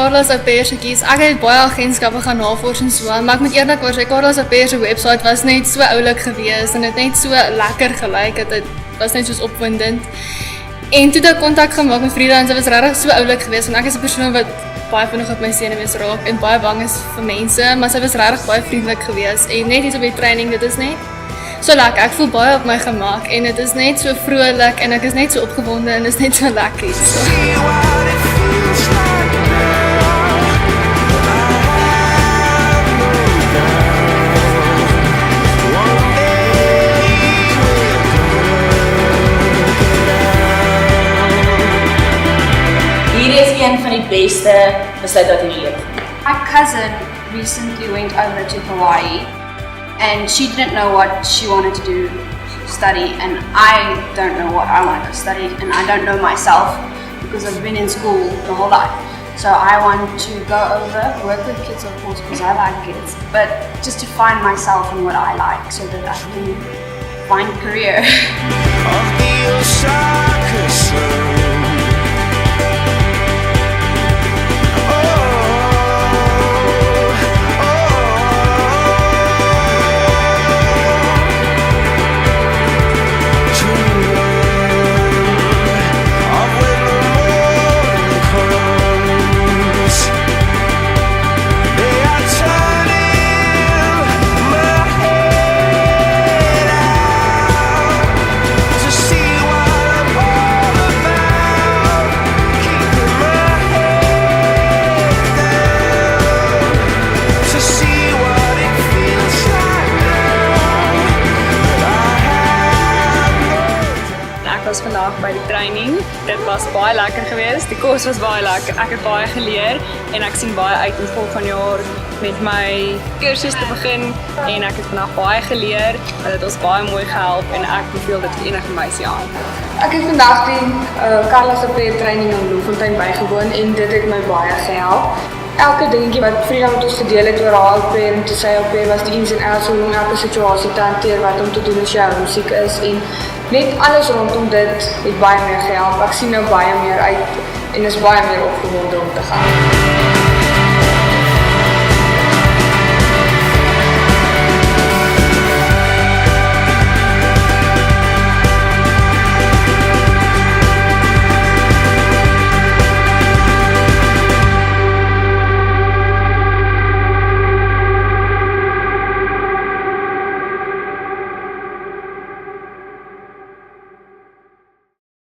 Carla'S au pair se kies. Ek het baie agentskappe gaan navors en so, maar ek moet eerlikwaar sê, Carla'S au pair se webwerf was net so oulik geweest en het net so lekker gelyk, dit was net soos opwindend. En toe het ek kontak gemaak met Frieda en sy was regtig so oulik geweest, want ek is 'n persoon wat baie vinnig op my senuwees raak en baie bang is vir mense, maar sy was regtig baie vriendelik geweest en net iets op die training, dit is net so lekker, ek voel baie op my gemak en dit is net so vrolik en ek is net so opgewonde en dit is net so lekker. Hier is een van die beste besluit wat in die lewe. My cousin recently went over to Hawaii and she didn't know what she wanted to do, study, and I don't know what I want to study, and I don't know myself because I've been in school the whole life. So I want to go over, work with kids of course because I like kids, but just to find myself and what I like so that I can find a career. Ek was vandag by die training. Dit was baie lekker geweest. Die kos was baie lekker. Ek het baie geleer en ek sien baie uit om volgende jaar met my kursus te begin en ek het vandag baie geleer. Dit het ons baie mooi gehelp en ek beveel dit vir enige meisie aan. Ek het vandag die Carla'S au pair training in Bloemfontein bygewoon en dit het my baie gehelp. Elke dingetjie wat Frieda met ons gedeel het oor haar au pair en toe sy au pair was die ins en outs om elke situasie te hanteer wat om te doen as jy homesiek is en net alles rondom dit het baie meer gehelp. Ek sien nou baie meer uit en is baie meer opgewonde om te gaan.